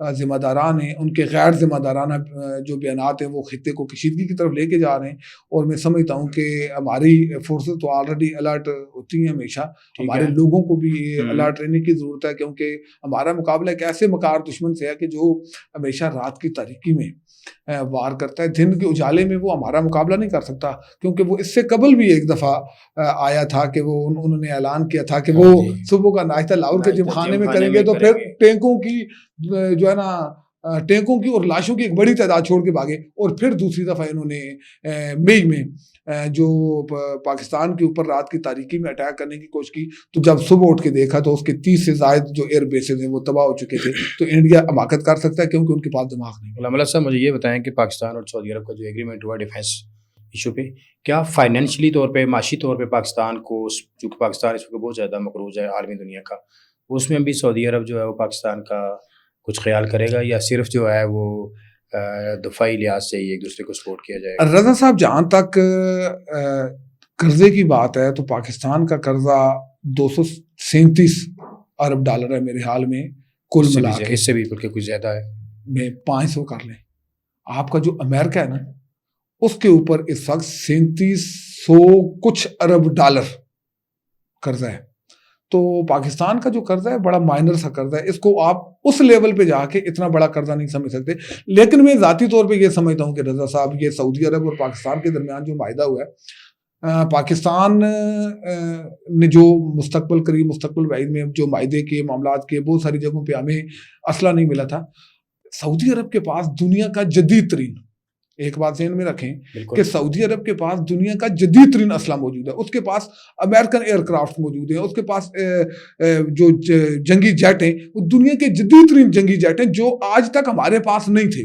ذمہ داران ہیں ان کے غیر ذمہ دارانہ جو بیانات ہیں وہ خطے کو کشیدگی کی طرف لے کے جا رہے ہیں. اور میں سمجھتا ہوں کہ ہماری فورسز تو آلریڈی الرٹ ہوتی ہیں ہمیشہ, ہمارے لوگوں کو بھی الرٹ رہنے کی ضرورت ہے, کیونکہ ہمارا مقابلہ ایک ایسے مکار دشمن سے ہے کہ جو ہمیشہ رات کی تاریکی میں وار کرتا ہے, دن کے اجالے میں وہ ہمارا مقابلہ نہیں کر سکتا, کیونکہ وہ اس سے قبل بھی ایک دفعہ آیا تھا کہ وہ انہوں نے اعلان کیا تھا کہ وہ صبح کا ناشتہ لاہور کے جم خانے میں کریں گے, تو پھر ٹینکوں کی جو ہے نا ٹینکوں کی اور لاشوں کی ایک بڑی تعداد چھوڑ کے بھاگے, اور پھر دوسری دفعہ انہوں نے مئی میں جو پاکستان کے اوپر رات کی تاریکی میں اٹیک کرنے کی کوشش کی, تو جب صبح اٹھ کے دیکھا تو اس کے 30 سے زائد جو ایئر بیسز ہیں وہ تباہ ہو چکے تھے. تو انڈیا حماقت کر سکتا ہے کیونکہ ان کے پاس دماغ نہیں. علامہ صاحب مجھے یہ بتائیں کہ پاکستان اور سعودی عرب کا جو ایگریمنٹ ہوا ڈیفینس ایشو پہ, کیا فائنینشلی طور پہ, معاشی طور پہ پاکستان کو, چونکہ پاکستان اس وقت بہت زیادہ مقروض ہے عالمی دنیا کا, اس میں بھی سعودی عرب جو ہے وہ پاکستان کا کچھ خیال کرے گا, یا صرف جو ہے وہ دفاعی لحاظ سے ہی ایک دوسرے کو سپورٹ کیا جائے گا؟ رضا صاحب, جہاں تک قرضے کی بات ہے تو پاکستان کا قرضہ 237 ارب ڈالر ہے میرے حال میں کل ملا کے, اس سے بھی بلکہ کچھ زیادہ ہے, میں 500 کر لیں. آپ کا جو امریکہ ہے نا اس کے اوپر اس وقت 3700 کچھ ارب ڈالر قرضہ ہے. تو پاکستان کا جو قرضہ ہے بڑا مائنر سا قرضہ ہے, اس کو آپ اس لیول پہ جا کے اتنا بڑا قرضہ نہیں سمجھ سکتے. لیکن میں ذاتی طور پہ یہ سمجھتا ہوں کہ رضا صاحب, یہ سعودی عرب اور پاکستان کے درمیان جو معاہدہ ہوا ہے, پاکستان نے جو قریب مستقبل بعید میں جو معاہدے کے معاملات کے بہت ساری جگہوں پہ ہمیں اسلحہ نہیں ملا تھا, سعودی عرب کے پاس دنیا کا جدید ترین, ایک بات ذہن میں رکھیں کہ سعودی عرب کے پاس دنیا کا جدید ترین اسلحہ موجود ہے, اس کے پاس امریکن ایئر کرافٹ موجود ہیں, اس کے پاس جو جنگی جیٹ ہیں وہ دنیا کے جدید ترین جنگی جیٹ ہیں جو آج تک ہمارے پاس نہیں تھے.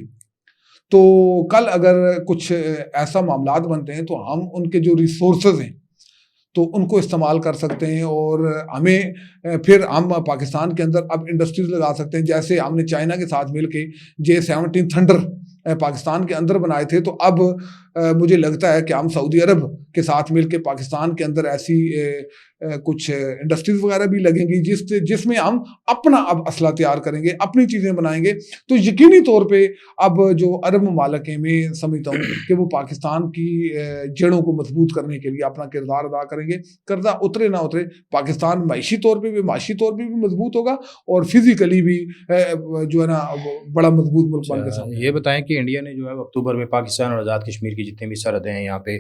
تو کل اگر کچھ ایسا معاملات بنتے ہیں تو ہم ان کے جو ریسورسز ہیں تو ان کو استعمال کر سکتے ہیں, اور ہمیں پھر ہم پاکستان کے اندر اب انڈسٹریز لگا سکتے ہیں. جیسے ہم نے چائنا کے ساتھ مل کے J-17 تھنڈر پاکستان کے اندر بنائے تھے, تو اب مجھے لگتا ہے کہ ہم سعودی عرب کے ساتھ مل کے پاکستان کے اندر ایسی کچھ انڈسٹریز وغیرہ بھی لگیں گی جس میں ہم اپنا اب اسلحہ تیار کریں گے, اپنی چیزیں بنائیں گے. تو یقینی طور پہ اب جو عرب ممالک ہیں, میں سمجھتا ہوں کہ وہ پاکستان کی جڑوں کو مضبوط کرنے کے لیے اپنا کردار ادا کریں گے. قرضہ اترے نہ اترے, پاکستان معاشی طور پہ بھی مضبوط ہوگا, اور فزیکلی بھی جو ہے نا بڑا مضبوط ملک بن کے سامنے. یہ بتائیں کہ انڈیا نے جو ہے اکتوبر میں پاکستان اور آزاد کشمیر کی جتنے بھی سرحدیں ہیں یہاں پہ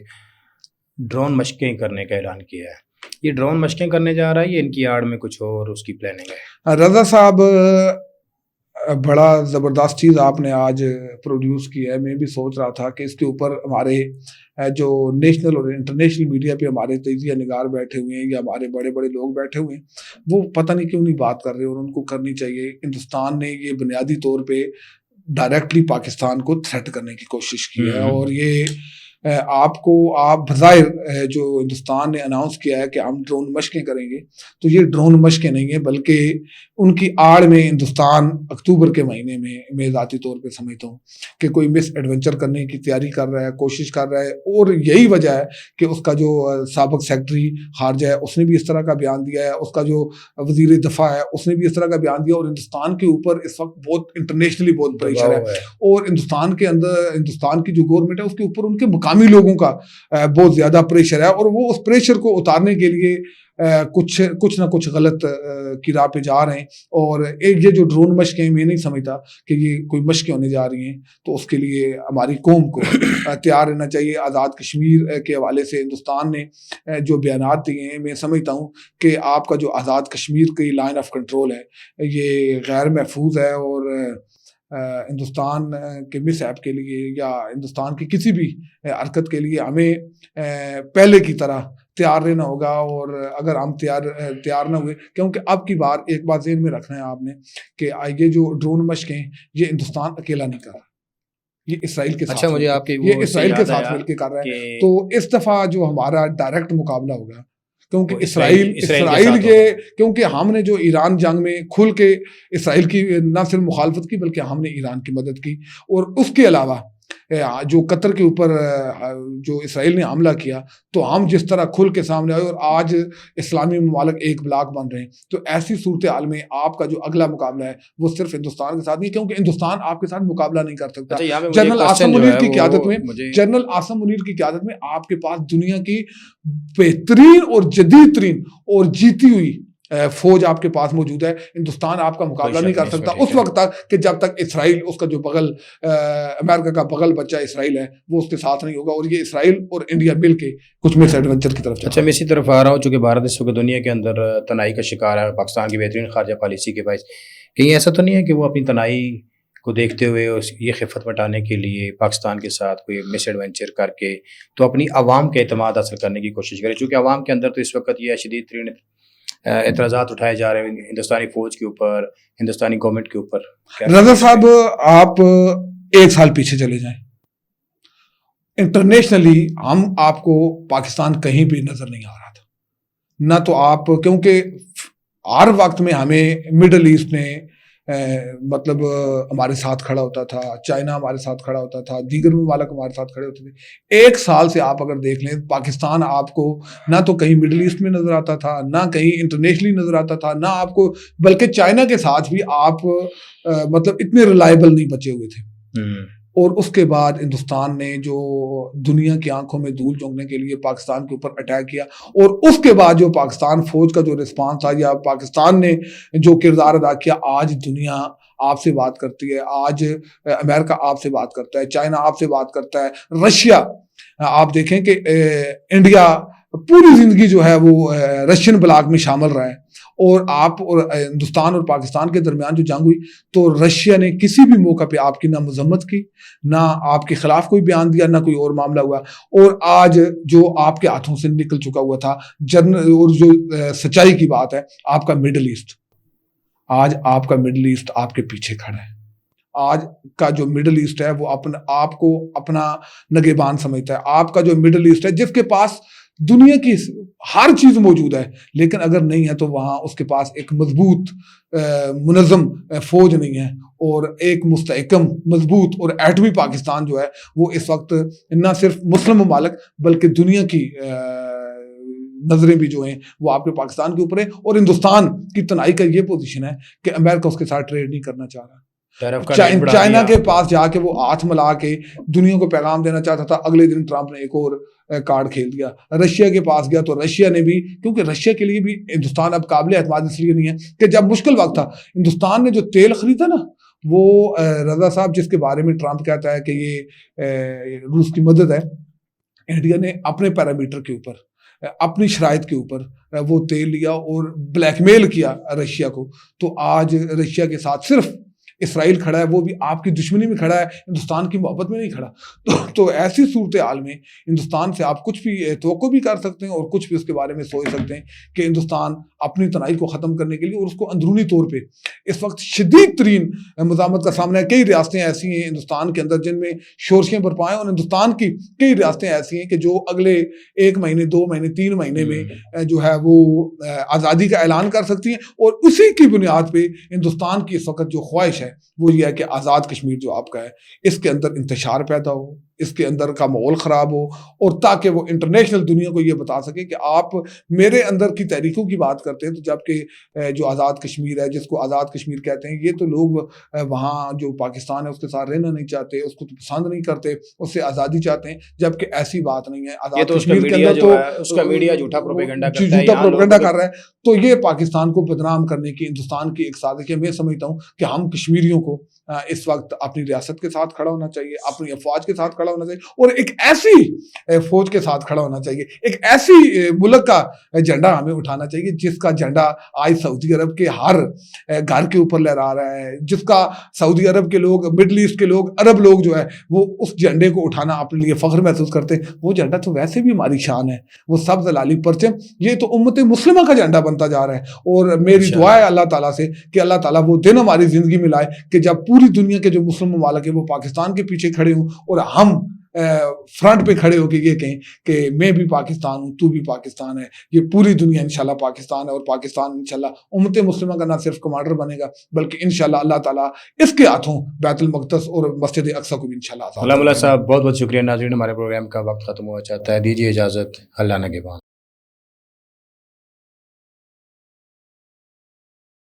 ڈرون مشقیں کرنے کا اعلان کیا ہے. یہ ڈرون مشقیں کرنے جا رہا ہے یا ان کی آڑ میں کچھ اور اس کی پلاننگ ہے؟ رضا صاحب, بڑا زبردست چیز آپ نے آج پروڈیوس کی ہے. میں بھی سوچ رہا تھا کہ اس کے اوپر ہمارے جو نیشنل اور انٹرنیشنل میڈیا پہ ہمارے تجزیہ نگار بیٹھے ہوئے ہیں یا ہمارے بڑے بڑے لوگ بیٹھے ہوئے ہیں, وہ پتہ نہیں کیوں نہیں بات کر رہے, اور ان کو کرنی چاہیے. ہندوستان نے یہ بنیادی طور پہ ڈائریکٹلی پاکستان کو تھریٹ کرنے کی کوشش کی ہے, اور یہ آپ بظاہر جو ہندوستان نے اناؤنس کیا ہے کہ ہم ڈرون مشقیں کریں گے, تو یہ ڈرون مشقیں نہیں ہیں, بلکہ ان کی آڑ میں ہندوستان اکتوبر کے مہینے میں ذاتی طور پہ سمجھتا ہوں کہ کوئی مس ایڈونچر کرنے کی تیاری کر رہا ہے, کوشش کر رہا ہے. اور یہی وجہ ہے کہ اس کا جو سابق سیکرٹری خارجہ ہے اس نے بھی اس طرح کا بیان دیا ہے, اس کا جو وزیر دفاع ہے اس نے بھی اس طرح کا بیان دیا, اور ہندوستان کے اوپر اس وقت بہت انٹرنیشنلی بہت پریشر ہے, اور ہندوستان کے اندر ہندوستان کی جو گورنمنٹ ہے اس کے اوپر ان کے مقامی لوگوں کا بہت زیادہ پریشر ہے, اور وہ اس پریشر کو اتارنے کے لیے کچھ نہ کچھ غلط کی راہ پہ جا رہے ہیں. اور ایک یہ جو ڈرون مشقیں, میں نہیں سمجھتا کہ یہ کوئی مشقیں ہونے جا رہی ہیں, تو اس کے لیے ہماری قوم کو تیار رہنا چاہیے. آزاد کشمیر کے حوالے سے ہندوستان نے جو بیانات دیے ہیں, میں سمجھتا ہوں کہ آپ کا جو آزاد کشمیر کی لائن آف کنٹرول ہے یہ غیر محفوظ ہے, اور ہندوستان کے مس ایپ کے لیے یا ہندوستان کی کسی بھی حرکت کے لیے ہمیں پہلے کی طرح تیار رہنا ہوگا. اور اگر ہم تیار نہ ہوئے, کیونکہ اب کی بار ایک بات ذہن میں رکھنا ہے آپ نے کہ یہ جو ڈرون مشقیں یہ ہندوستان اکیلا نہیں کر رہا, یہ اسرائیل کے ساتھ یہ اسرائیل کے ساتھ مل کے کر رہا ہے. تو اس دفعہ جو ہمارا ڈائریکٹ مقابلہ ہوگا, کیونکہ اسرائیل یہ کیونکہ ہم نے جو ایران جنگ میں کھل کے اسرائیل کی نہ صرف مخالفت کی بلکہ ہم نے ایران کی مدد کی, اور اس کے علاوہ جو قطر کے اوپر جو اسرائیل نے حملہ کیا تو ہم جس طرح کھل کے سامنے آئے اور آج اسلامی ممالک ایک بلاک بن رہے ہیں، تو ایسی صورتحال میں آپ کا جو اگلا مقابلہ ہے وہ صرف ہندوستان کے ساتھ نہیں، کیونکہ ہندوستان آپ کے ساتھ مقابلہ نہیں کر سکتا۔ جنرل آصم منیر کی قیادت میں آپ کے پاس دنیا کی بہترین اور جدید ترین اور جیتی ہوئی فوج آپ کے پاس موجود ہے۔ ہندوستان آپ کا مقابلہ نہیں کر سکتا اس وقت تک کہ جب تک اسرائیل، اس کا جو بغل امریکہ کا بغل بچہ اسرائیل ہے، وہ اس کے ساتھ نہیں ہوگا، اور یہ اسرائیل اور انڈیا مل کے کچھ مس ایڈونچر کی طرف۔ اچھا، میں اسی طرف آ رہا ہوں، چونکہ بھارت اس وقت دنیا کے اندر تنہائی کا شکار ہے پاکستان کی بہترین خارجہ پالیسی کے باعث، کہیں ایسا تو نہیں ہے کہ وہ اپنی تنہائی کو دیکھتے ہوئے یہ خفت مٹانے کے لیے پاکستان کے ساتھ کوئی مس ایڈونچر کر کے تو اپنی عوام کے اعتماد حاصل کرنے کی کوشش کرے، چونکہ عوام کے اندر تو اس وقت یہ شدید ترین اعتراضات اٹھائے جا رہے ہیں ہندوستانی فوج کے اوپر، ہندوستانی گورنمنٹ کے اوپر۔ رضا صاحب، آپ 1 سال پیچھے چلے جائیں، انٹرنیشنلی ہم آپ کو پاکستان کہیں بھی نظر نہیں آ رہا تھا، نہ تو آپ، کیونکہ ہر وقت میں ہمیں مڈل ایسٹ نے مطلب ہمارے ساتھ کھڑا ہوتا تھا، چائنا ہمارے ساتھ کھڑا ہوتا تھا، دیگر ممالک ہمارے ساتھ کھڑے ہوتے تھے۔ 1 سال سے آپ اگر دیکھ لیں، پاکستان آپ کو نہ تو کہیں مڈل ایسٹ میں نظر آتا تھا، نہ کہیں انٹرنیشنلی نظر آتا تھا، نہ آپ کو، بلکہ چائنا کے ساتھ بھی آپ مطلب اتنے ریلائبل نہیں بچے ہوئے تھے۔ اور اس کے بعد ہندوستان نے جو دنیا کی آنکھوں میں دھول جھونکنے کے لیے پاکستان کے اوپر اٹیک کیا، اور اس کے بعد جو پاکستان فوج کا جو رسپانس تھا یا پاکستان نے جو کردار ادا کیا، آج دنیا آپ سے بات کرتی ہے، آج امریکہ آپ سے بات کرتا ہے، چائنا آپ سے بات کرتا ہے، رشیا، آپ دیکھیں کہ انڈیا پوری زندگی جو ہے وہ رشین بلاک میں شامل رہا ہے، اور آپ اور ہندوستان اور پاکستان کے درمیان جو جنگ ہوئی تو رشیا نے کسی بھی موقع پہ آپ کی نہ مذمت کی، نہ آپ کے خلاف کوئی بیان دیا، نہ کوئی اور معاملہ ہوا۔ اور آج جو آپ کے ہاتھوں سے نکل چکا ہوا تھا اور جو سچائی کی بات ہے، آپ کا مڈل ایسٹ، آج آپ کا مڈل ایسٹ آپ کے پیچھے کھڑا ہے۔ آج کا جو مڈل ایسٹ ہے وہ آپ کو اپنا نگہبان سمجھتا ہے۔ آپ کا جو مڈل ایسٹ ہے، جس کے پاس دنیا کی ہر چیز موجود ہے، لیکن اگر نہیں ہے تو وہاں اس کے پاس ایک مضبوط منظم فوج نہیں ہے، اور ایک مستحکم مضبوط اور ایٹمی پاکستان جو ہے وہ اس وقت نہ صرف مسلم ممالک بلکہ دنیا کی نظریں بھی جو ہیں وہ آپ کے پاکستان کے اوپر ہیں، اور ہندوستان کی تنہائی کا یہ پوزیشن ہے کہ امریکہ اس کے ساتھ ٹریڈ نہیں کرنا چاہ رہا۔ چائنا کے پاس جا کے وہ ہاتھ ملا کے دنیا کو پیغام دینا چاہتا تھا، اگلے دن ٹرمپ نے ایک اور کارڈ کھیل دیا۔ رشیا کے پاس گیا تو رشیا نے بھی، کیونکہ رشیا کے لیے بھی ہندوستان اب قابل اعتماد اس لیے نہیں ہے کہ جب مشکل وقت تھا، ہندوستان نے جو تیل خریدا نا، وہ رضا صاحب جس کے بارے میں ٹرمپ کہتا ہے کہ یہ روس کی مدد ہے، انڈیا نے اپنے پیرامیٹر کے اوپر، اپنی شرائط کے اوپر وہ تیل لیا اور بلیک میل کیا رشیا کو۔ تو آج رشیا کے ساتھ صرف اسرائیل کھڑا ہے، وہ بھی آپ کی دشمنی میں کھڑا ہے، ہندوستان کی محبت میں نہیں کھڑا۔ تو ایسی صورتحال میں ہندوستان سے آپ کچھ بھی توقع بھی کر سکتے ہیں اور کچھ بھی اس کے بارے میں سوچ سکتے ہیں کہ ہندوستان اپنی تنہائی کو ختم کرنے کے لیے اور اس کو اندرونی طور پہ اس وقت شدید ترین مزاحمت کا سامنا ہے۔ کئی ریاستیں ایسی ہیں ہندوستان کے اندر جن میں شورشیں برپا ہیں، اور ہندوستان کی کئی ریاستیں ایسی ہیں کہ جو اگلے 1 مہینے 2 مہینے 3 مہینے میں جو ہے وہ آزادی کا اعلان کر سکتی ہیں، اور اسی کی بنیاد پہ ہندوستان کی اس وقت جو خواہش ہے وہ یہ ہے کہ آزاد کشمیر جو آپ کا ہے اس کے اندر انتشار پیدا ہو، اس کے اندر کا ماحول خراب ہو، اور تاکہ وہ انٹرنیشنل دنیا کو یہ بتا سکے کہ آپ میرے اندر کی تحریکوں کی بات کرتے ہیں، تو جبکہ جو آزاد کشمیر ہے، جس کو آزاد کشمیر کہتے ہیں، یہ تو لوگ وہاں جو پاکستان ہے اس کے ساتھ رہنا نہیں چاہتے، اس کو تو پسند نہیں کرتے، اس سے آزادی چاہتے ہیں، جبکہ ایسی بات نہیں ہے۔ آزاد کشمیر کے اندر تو اس کا میڈیا جھوٹا پروپیگنڈا کر رہا ہے، تو یہ پاکستان کو بدنام کرنے کی ہندوستان کی ایک سازش ہے۔ میں سمجھتا ہوں کہ ہم کشمیریوں کو اس وقت اپنی ریاست کے ساتھ کھڑا ہونا چاہیے، اپنی افواج کے ساتھ کھڑا ہونا چاہیے، اور ایک ایسی فوج کے ساتھ کھڑا ہونا چاہیے، ایک ایسی ملک کا جھنڈا ہمیں اٹھانا چاہیے جس کا جھنڈا آج سعودی عرب کے ہر گھر کے اوپر لہرا رہا ہے، جس کا سعودی عرب کے لوگ، مڈل ایسٹ کے لوگ، عرب لوگ جو ہے وہ اس جھنڈے کو اٹھانا اپنے لیے فخر محسوس کرتے ہیں۔ وہ جھنڈا تو ویسے بھی ہماری شان ہے، وہ سبز لالی پرچم، یہ تو امت مسلمہ کا جھنڈا بنتا جا رہا ہے، اور میری دعا ہے اللہ تعالیٰ سے کہ اللہ تعالیٰ وہ دن ہماری زندگی میں لائے کہ جب پوری دنیا کے جو مسلم ممالک ہیں وہ پاکستان کے پیچھے کھڑے ہوں، اور ہم فرنٹ پہ کھڑے ہو کے یہ کہیں کہ میں بھی پاکستان ہوں، تو بھی پاکستان ہے، یہ پوری دنیا انشاءاللہ پاکستان ہے، اور پاکستان انشاءاللہ امت مسلمہ کا نہ صرف کمانڈر بنے گا بلکہ انشاءاللہ اللہ تعالیٰ اس کے ہاتھوں بیت المقدس اور مسجد اقصی کو بھی انشاءاللہ علامہ صاحب بہت بہت شکریہ. ناظرین ہمارے پروگرام کا وقت ختم ہوا چاہتا ہے، دیجیے اجازت، اللہ نگہبان.